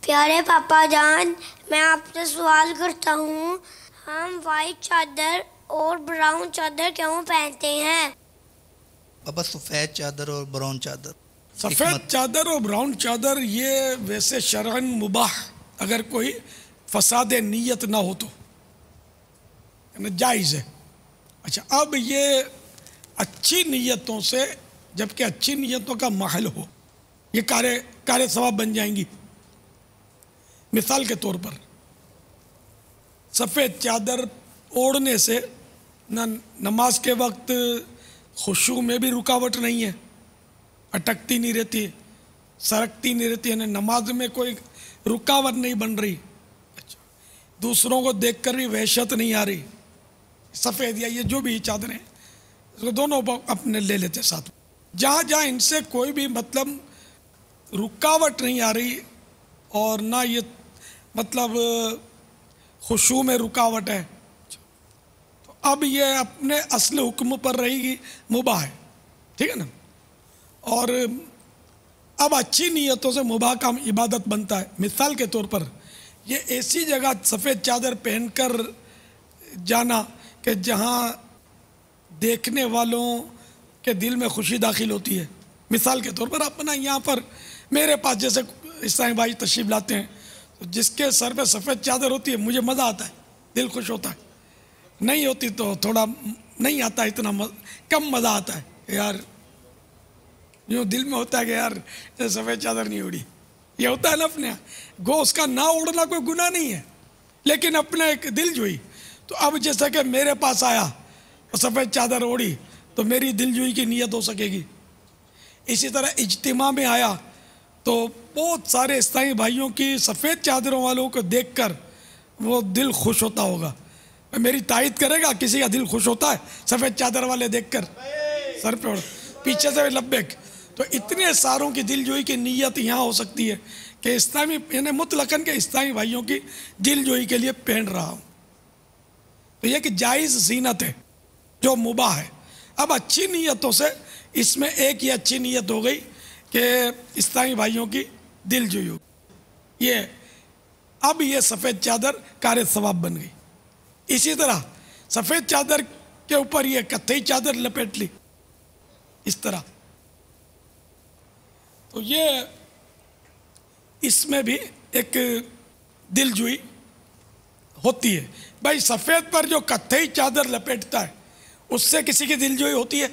प्यारे पापा जान, मैं आपसे सवाल करता हूँ, हम वाइट चादर और ब्राउन चादर क्यों पहनते हैं? पापा सफ़ेद चादर और ब्राउन चादर, सफ़ेद चादर और ब्राउन चादर ये वैसे शरअन मुबाह, अगर कोई फसाद नीयत ना हो तो जायज़ है। अच्छा, अब ये अच्छी नीयतों से, जबकि अच्छी नीयतों का महल हो, ये कार्य सवाब बन जाएंगी। मिसाल के तौर पर सफ़ेद चादर ओढ़ने से नमाज के वक्त खुशू में भी रुकावट नहीं है, अटकती नहीं रहती, सरकती नहीं रहती है, नमाज में कोई रुकावट नहीं बन रही। अच्छा, दूसरों को देखकर भी वहशत नहीं आ रही। सफ़ेद या ये जो भी चादरें, तो दोनों अपने ले लेते साथ। जहाँ जहाँ इनसे कोई भी मतलब रुकावट नहीं आ रही और ना ये मतलब खुशू में रुकावट है, तो अब ये अपने असल हुक्म पर रहेगी, मुबाह है, ठीक है ना। और अब अच्छी नीयतों से मुबाह काम इबादत बनता है। मिसाल के तौर पर ये ऐसी जगह सफ़ेद चादर पहनकर जाना कि जहाँ देखने वालों के दिल में खुशी दाखिल होती है। मिसाल के तौर पर अपना यहाँ पर मेरे पास जैसे इस्लामी भाई तशरीफ़ लाते हैं, तो जिसके सर पे सफ़ेद चादर होती है मुझे मज़ा आता है, दिल खुश होता है। नहीं होती तो थोड़ा नहीं आता, इतना कम मज़ा आता है यार। यूँ दिल में होता है कि यार सफ़ेद चादर नहीं उड़ी, ये होता है ना अपने यहाँ। गो उसका ना उड़ना कोई गुनाह नहीं है, लेकिन अपने एक दिल जोई। तो अब जैसा कि मेरे पास आया और सफ़ेद चादर ओढ़ी तो मेरी दिलजोई की नीयत हो सकेगी। इसी तरह इज्तिमा में आया तो बहुत सारे इस्लामी भाइयों की सफ़ेद चादरों वालों को देखकर वो दिल खुश होता होगा। मेरी तायद करेगा, किसी का दिल खुश होता है सफ़ेद चादर वाले देखकर, सर पे पीछे से लब्बैक। तो इतने सारों की दिलजोई की नीयत यहाँ हो सकती है कि इस्लामी यानी मुतलकन के इस्लामी भाइयों की दिलजोई के लिए पहन रहा हूँ। तो यह कि जायज़ ज़ीनत है जो मुबाह है। अब अच्छी नीयतों से इसमें एक ही अच्छी नीयत हो गई कि इस्लामी भाइयों की दिलजोई हो, ये अब ये सफ़ेद चादर कार्य सवाब बन गई। इसी तरह सफ़ेद चादर के ऊपर ये कत्थई चादर लपेट ली इस तरह, तो ये इसमें भी एक दिलजोई होती है। भाई सफ़ेद पर जो कत्थई चादर लपेटता है उससे किसी की दिलजोई होती है?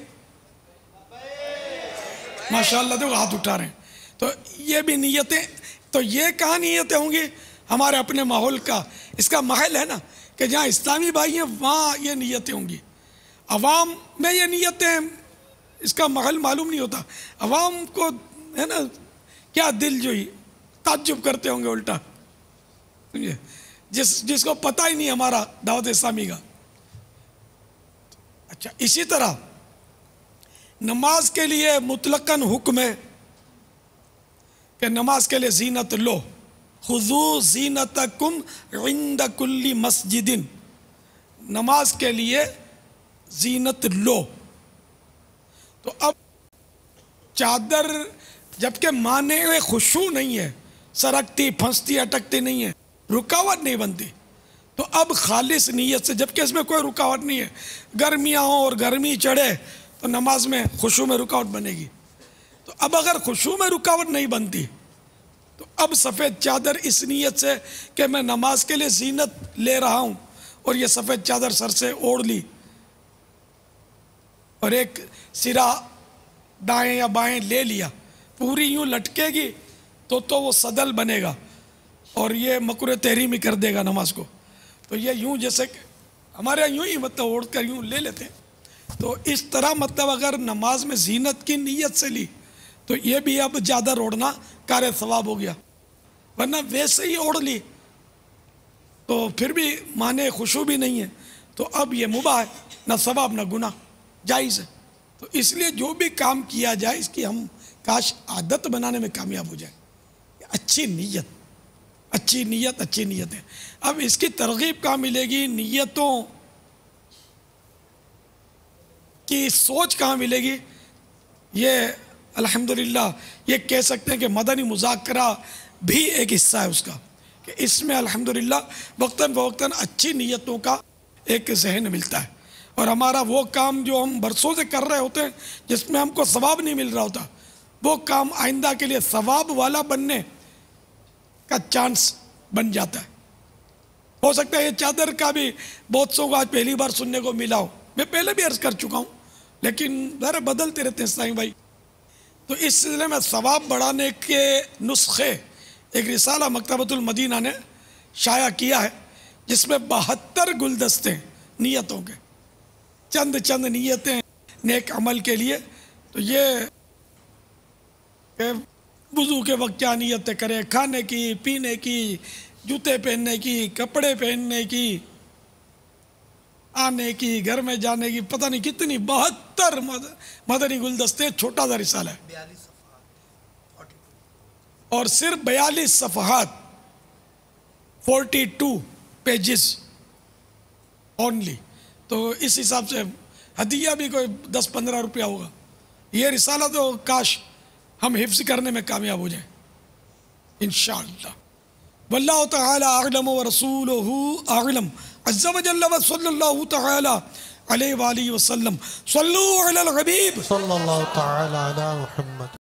माशाअल्लाह, देखो हाथ उठा रहे हैं। तो ये भी नीयतें, तो ये कहाँ नीयतें होंगी? हमारे अपने माहौल का, इसका महल है ना कि जहाँ इस्लामी भाई हैं वहाँ ये नीयतें होंगी। अवाम में ये नीयतें, इसका महल मालूम नहीं होता। अवाम को है ना क्या दिलजोई, ताज्जुब करते होंगे उल्टा, समझे, जिसको पता ही नहीं हमारा दावत इस्लामी का। अच्छा, इसी तरह नमाज के लिए मुतलकन हुक्म है कि नमाज के लिए जीनत लो, खुजू जीनतकुम इंद कुल्ली मस्जिदिन, नमाज के लिए जीनत लो। तो अब चादर जबकि माने में खुशू नहीं है, सरकती फंसती अटकती नहीं है, रुकावट नहीं बनती, तो अब खालिस नीयत से, जबकि इसमें कोई रुकावट नहीं है, गर्मियाँ हो और गर्मी चढ़े तो नमाज में खुशू में रुकावट बनेगी। तो अब अगर खुशू में रुकावट नहीं बनती तो अब सफ़ेद चादर इस नीयत से कि मैं नमाज के लिए जीनत ले रहा हूँ और ये सफ़ेद चादर सर से ओढ़ ली और एक सिरा दाएं या बाएं ले लिया, पूरी यूँ लटकेगी तो वो सदल बनेगा और ये मकरूह तहरीमी कर देगा नमाज को। तो ये यूँ जैसे हमारे यहाँ यूँ ही मतलब ओढ़ कर यूँ ले लेते हैं। तो इस तरह मतलब अगर नमाज में जीनत की नीयत से ली तो ये भी अब ज़्यादा ओढ़ना कार्य सवाब हो गया, वरना वैसे ही ओढ़ ली तो फिर भी माने खुशू भी नहीं है। तो अब ये मुबाह है, ना सवाब ना गुनाह, जायज़ है। तो इसलिए जो भी काम किया जाए इसकी हम काश आदत बनाने में कामयाब हो जाए। अच्छी नीयत, अच्छी नीयत, अच्छी नीयत है। अब इसकी तरगीब कहाँ मिलेगी? नीयतों की सोच कहाँ मिलेगी? ये अल्हम्दुलिल्लाह ये कह सकते हैं कि मदनी मुज़ाकरा भी एक हिस्सा है उसका कि इसमें अल्हम्दुलिल्लाह वक्तन फ़वक्तन अच्छी नीयतों का एक जहन मिलता है। और हमारा वो काम जो हम बरसों से कर रहे होते हैं जिसमें हमको सवाब नहीं मिल रहा होता, वो काम आइंदा के लिए सवाब वाला बनने का चांस बन जाता है। हो सकता है ये चादर का भी बहुत सौ को आज पहली बार सुनने को मिला हो, मैं पहले भी अर्ज़ कर चुका हूँ, लेकिन ज़रा बदलते रहते हैं साईं भाई। तो इस सिलसिले में सवाब बढ़ाने के नुस्खे एक रिसाला मकतबतुल मदीना ने शाया किया है, जिसमें 72 गुलदस्ते हैं नीयतों के, चंद चंद नीयतें नेक अमल के लिए। तो ये वुज़ू के वक्त क्या नीयतें करें, खाने की, पीने की, जूते पहनने की, कपड़े पहनने की, आने की, घर में जाने की, पता नहीं कितनी 72 मदनी गुलदस्ते, छोटा सा रिसाला है 42 और सिर्फ 42 सफ़हात 42 पेजेस ओनली। तो इस हिसाब से हदिया भी कोई 10-15 रुपया होगा। ये रिसाला तो काश हम हिफ्ज़ करने में कामयाब हो जाए इंशाअल्लाह। वल्लाहु तआला अअलम व रसूलुहु अअलम। अज़्ज़ा व जल्ल व सल्लल्लाहु तआला अलैहि व आलिहि वसल्लम। सल्लू अलल हबीब सल्लल्लाहु तआला अला मुहम्मद।